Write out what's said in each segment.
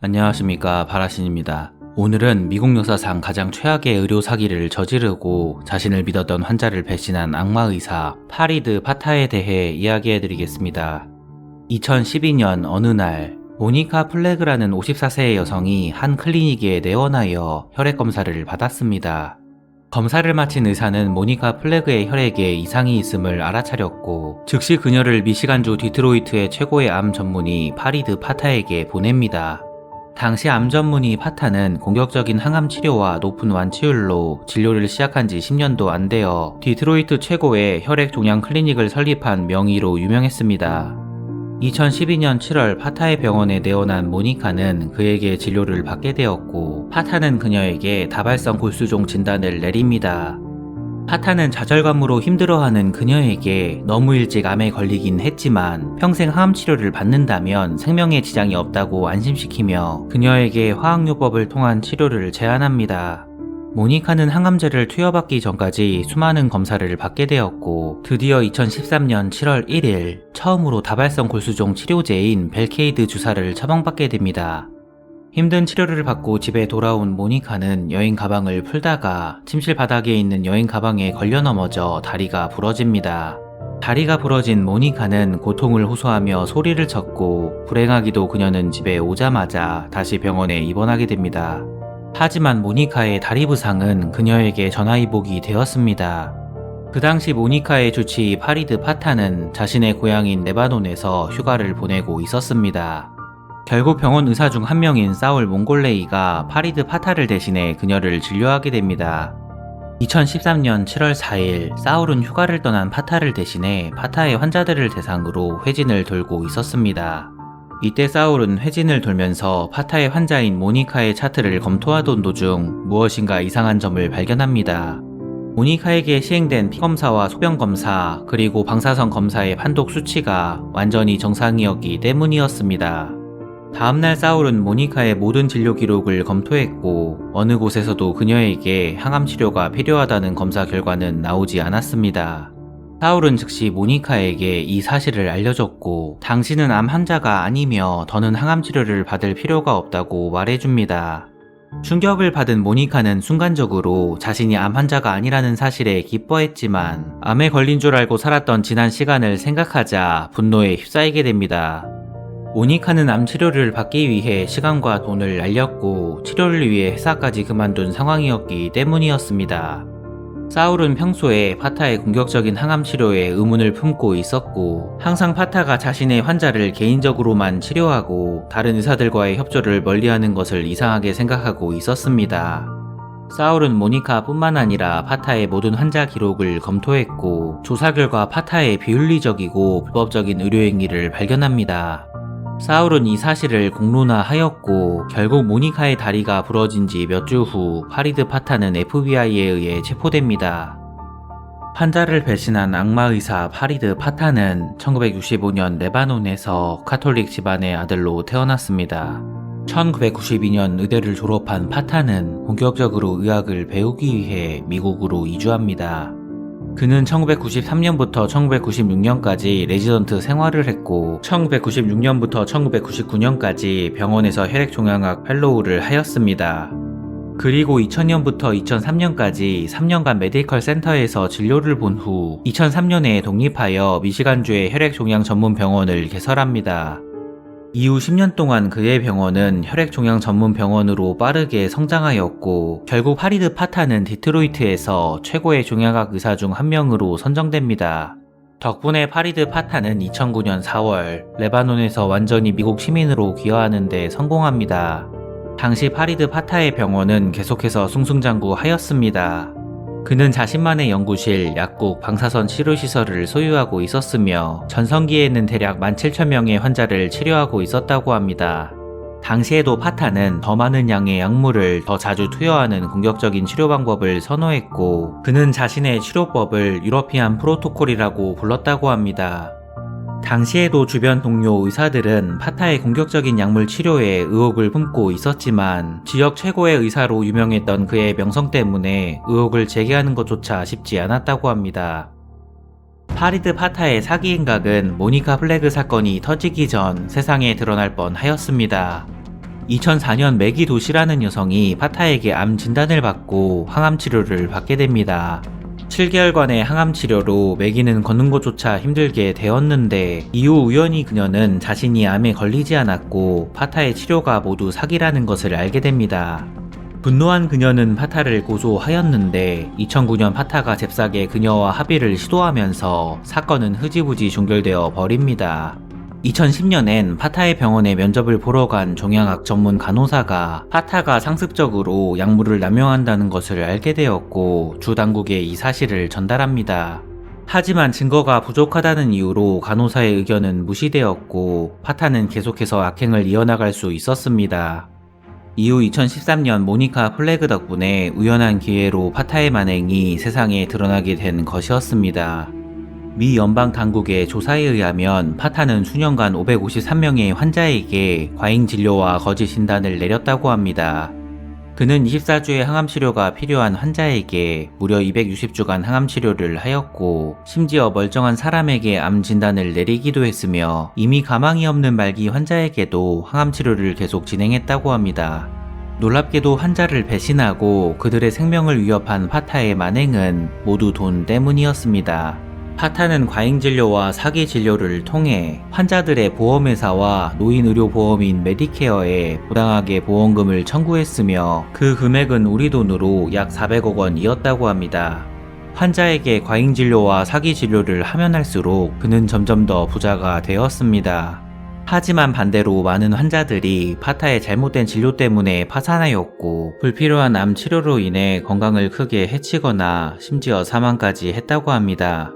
안녕하십니까, 바라신입니다. 오늘은 미국 역사상 가장 최악의 의료 사기를 저지르고 자신을 믿었던 환자를 배신한 악마 의사 파리드 파타에 대해 이야기해드리겠습니다. 2012년 어느 날 모니카 플래그라는 54세의 여성이 한 클리닉에 내원하여 혈액 검사를 받았습니다. 검사를 마친 의사는 모니카 플래그의 혈액에 이상이 있음을 알아차렸고 즉시 그녀를 미시간주 디트로이트의 최고의 암 전문의 파리드 파타에게 보냅니다. 당시 암 전문의 파타는 공격적인 항암 치료와 높은 완치율로 진료를 시작한 지 10년도 안 되어 디트로이트 최고의 혈액 종양 클리닉을 설립한 명의로 유명했습니다. 2012년 7월 파타의 병원에 내원한 모니카는 그에게 진료를 받게 되었고 파타는 그녀에게 다발성 골수종 진단을 내립니다. 파타는 좌절감으로 힘들어하는 그녀에게 너무 일찍 암에 걸리긴 했지만 평생 항암 치료를 받는다면 생명에 지장이 없다고 안심시키며 그녀에게 화학요법을 통한 치료를 제안합니다. 모니카는 항암제를 투여받기 전까지 수많은 검사를 받게 되었고 드디어 2013년 7월 1일 처음으로 다발성 골수종 치료제인 벨케이드 주사를 처방받게 됩니다. 힘든 치료를 받고 집에 돌아온 모니카는 여행 가방을 풀다가 침실 바닥에 있는 여행 가방에 걸려 넘어져 다리가 부러집니다. 다리가 부러진 모니카는 고통을 호소하며 소리를 쳤고 불행하기도 그녀는 집에 오자마자 다시 병원에 입원하게 됩니다. 하지만 모니카의 다리 부상은 그녀에게 전화위복이 되었습니다. 그 당시 모니카의 주치의 파리드 파타는 자신의 고향인 레바논에서 휴가를 보내고 있었습니다. 결국 병원 의사 중 한 명인 사울 몽골레이가 파리드 파타를 대신해 그녀를 진료하게 됩니다. 2013년 7월 4일 사울은 휴가를 떠난 파타를 대신해 파타의 환자들을 대상으로 회진을 돌고 있었습니다. 이때 사울은 회진을 돌면서 파타의 환자인 모니카의 차트를 검토하던 도중 무엇인가 이상한 점을 발견합니다. 모니카에게 시행된 피검사와 소변검사 그리고 방사선 검사의 판독 수치가 완전히 정상이었기 때문이었습니다. 다음날 사울은 모니카의 모든 진료 기록을 검토했고 어느 곳에서도 그녀에게 항암 치료가 필요하다는 검사 결과는 나오지 않았습니다. 사울은 즉시 모니카에게 이 사실을 알려줬고 당신은 암 환자가 아니며 더는 항암 치료를 받을 필요가 없다고 말해줍니다. 충격을 받은 모니카는 순간적으로 자신이 암 환자가 아니라는 사실에 기뻐했지만 암에 걸린 줄 알고 살았던 지난 시간을 생각하자 분노에 휩싸이게 됩니다. 모니카는 암 치료를 받기 위해 시간과 돈을 날렸고 치료를 위해 회사까지 그만둔 상황이었기 때문이었습니다. 사울은 평소에 파타의 공격적인 항암 치료에 의문을 품고 있었고 항상 파타가 자신의 환자를 개인적으로만 치료하고 다른 의사들과의 협조를 멀리하는 것을 이상하게 생각하고 있었습니다. 사울은 모니카뿐만 아니라 파타의 모든 환자 기록을 검토했고 조사 결과 파타의 비윤리적이고 불법적인 의료 행위를 발견합니다. 사울은 이 사실을 공론화하였고 결국 모니카의 다리가 부러진 지 몇 주 후 파리드 파타는 FBI에 의해 체포됩니다. 환자를 배신한 악마 의사 파리드 파타는 1965년 레바논에서 카톨릭 집안의 아들로 태어났습니다. 1992년 의대를 졸업한 파타는 본격적으로 의학을 배우기 위해 미국으로 이주합니다. 그는 1993년부터 1996년까지 레지던트 생활을 했고 1996년부터 1999년까지 병원에서 혈액종양학 펠로우를 하였습니다. 그리고 2000년부터 2003년까지 3년간 메디컬 센터에서 진료를 본 후 2003년에 독립하여 미시간주의 혈액종양 전문 병원을 개설합니다. 이후 10년 동안 그의 병원은 혈액종양 전문 병원으로 빠르게 성장하였고 결국 파리드 파타는 디트로이트에서 최고의 종양학 의사 중 한 명으로 선정됩니다. 덕분에 파리드 파타는 2009년 4월 레바논에서 완전히 미국 시민으로 귀화하는 데 성공합니다. 당시 파리드 파타의 병원은 계속해서 승승장구하였습니다. 그는 자신만의 연구실, 약국, 방사선 치료시설을 소유하고 있었으며 전성기에는 대략 17,000명의 환자를 치료하고 있었다고 합니다. 당시에도 파타는 더 많은 양의 약물을 더 자주 투여하는 공격적인 치료 방법을 선호했고 그는 자신의 치료법을 유러피안 프로토콜이라고 불렀다고 합니다. 당시에도 주변 동료 의사들은 파타의 공격적인 약물 치료에 의혹을 품고 있었지만 지역 최고의 의사로 유명했던 그의 명성 때문에 의혹을 제기하는 것조차 쉽지 않았다고 합니다. 파리드 파타의 사기 행각은 모니카 플래그 사건이 터지기 전 세상에 드러날 뻔하였습니다. 2004년 매기 도시라는 여성이 파타에게 암 진단을 받고 항암 치료를 받게 됩니다. 7개월간의 항암 치료로 매기는 걷는 것조차 힘들게 되었는데 이후 우연히 그녀는 자신이 암에 걸리지 않았고 파타의 치료가 모두 사기라는 것을 알게 됩니다. 분노한 그녀는 파타를 고소하였는데 2009년 파타가 잽싸게 그녀와 합의를 시도하면서 사건은 흐지부지 종결되어 버립니다. 2010년엔 파타의 병원에 면접을 보러 간 종양학 전문 간호사가 파타가 상습적으로 약물을 남용한다는 것을 알게 되었고 주 당국에 이 사실을 전달합니다. 하지만 증거가 부족하다는 이유로 간호사의 의견은 무시되었고 파타는 계속해서 악행을 이어나갈 수 있었습니다. 이후 2013년 모니카 플래그 덕분에 우연한 기회로 파타의 만행이 세상에 드러나게 된 것이었습니다. 미 연방 당국의 조사에 의하면 파타는 수년간 553명의 환자에게 과잉 진료와 거짓 진단을 내렸다고 합니다. 그는 24주의 항암 치료가 필요한 환자에게 무려 260주간 항암 치료를 하였고 심지어 멀쩡한 사람에게 암 진단을 내리기도 했으며 이미 가망이 없는 말기 환자에게도 항암 치료를 계속 진행했다고 합니다. 놀랍게도 환자를 배신하고 그들의 생명을 위협한 파타의 만행은 모두 돈 때문이었습니다. 파타는 과잉 진료와 사기 진료를 통해 환자들의 보험회사와 노인의료보험인 메디케어에 부당하게 보험금을 청구했으며 그 금액은 우리 돈으로 약 400억 원이었다고 합니다. 환자에게 과잉 진료와 사기 진료를 하면 할수록 그는 점점 더 부자가 되었습니다. 하지만 반대로 많은 환자들이 파타의 잘못된 진료 때문에 파산하였고 불필요한 암 치료로 인해 건강을 크게 해치거나 심지어 사망까지 했다고 합니다.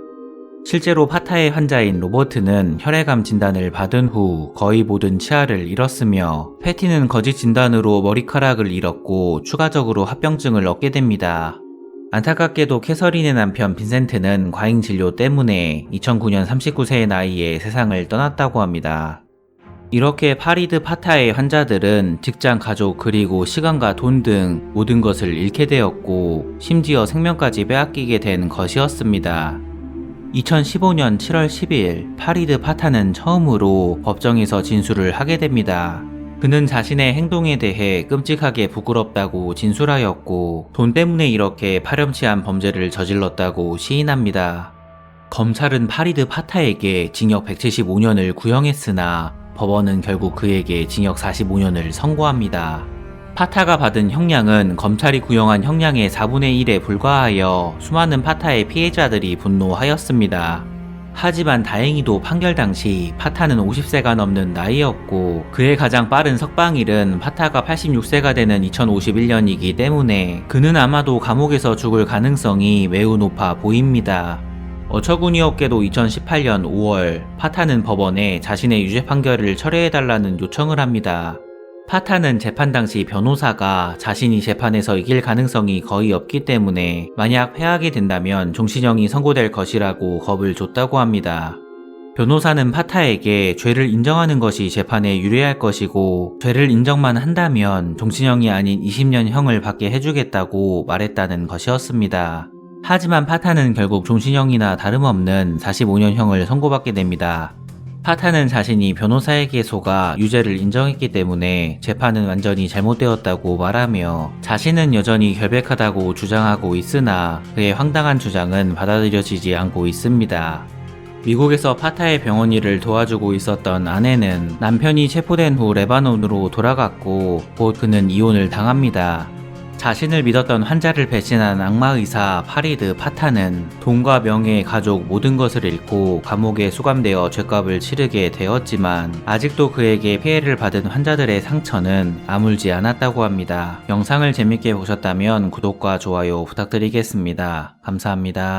실제로 파타의 환자인 로버트는 혈액암 진단을 받은 후 거의 모든 치아를 잃었으며 패티는 거짓 진단으로 머리카락을 잃었고 추가적으로 합병증을 얻게 됩니다. 안타깝게도 캐서린의 남편 빈센트는 과잉 진료 때문에 2009년 39세의 나이에 세상을 떠났다고 합니다. 이렇게 파리드 파타의 환자들은 직장, 가족, 그리고 시간과 돈 등 모든 것을 잃게 되었고 심지어 생명까지 빼앗기게 된 것이었습니다. 2015년 7월 10일 파리드 파타는 처음으로 법정에서 진술을 하게 됩니다. 그는 자신의 행동에 대해 끔찍하게 부끄럽다고 진술하였고 돈 때문에 이렇게 파렴치한 범죄를 저질렀다고 시인합니다. 검찰은 파리드 파타에게 징역 175년을 구형했으나 법원은 결국 그에게 징역 45년을 선고합니다. 파타가 받은 형량은 검찰이 구형한 형량의 4분의 1에 불과하여 수많은 파타의 피해자들이 분노하였습니다. 하지만 다행히도 판결 당시 파타는 50세가 넘는 나이였고 그의 가장 빠른 석방일은 파타가 86세가 되는 2051년이기 때문에 그는 아마도 감옥에서 죽을 가능성이 매우 높아 보입니다. 어처구니없게도 2018년 5월 파타는 법원에 자신의 유죄 판결을 철회해달라는 요청을 합니다. 파타는 재판 당시 변호사가 자신이 재판에서 이길 가능성이 거의 없기 때문에 만약 패하게 된다면 종신형이 선고될 것이라고 겁을 줬다고 합니다. 변호사는 파타에게 죄를 인정하는 것이 재판에 유리할 것이고 죄를 인정만 한다면 종신형이 아닌 20년형을 받게 해주겠다고 말했다는 것이었습니다. 하지만 파타는 결국 종신형이나 다름없는 45년형을 선고받게 됩니다. 파타는 자신이 변호사에게 속아 유죄를 인정했기 때문에 재판은 완전히 잘못되었다고 말하며 자신은 여전히 결백하다고 주장하고 있으나 그의 황당한 주장은 받아들여지지 않고 있습니다. 미국에서 파타의 병원 일을 도와주고 있었던 아내는 남편이 체포된 후 레바논으로 돌아갔고 곧 그는 이혼을 당합니다. 자신을 믿었던 환자를 배신한 악마의사 파리드 파타는 돈과 명예, 가족 모든 것을 잃고 감옥에 수감되어 죗값을 치르게 되었지만 아직도 그에게 피해를 받은 환자들의 상처는 아물지 않았다고 합니다. 영상을 재밌게 보셨다면 구독과 좋아요 부탁드리겠습니다. 감사합니다.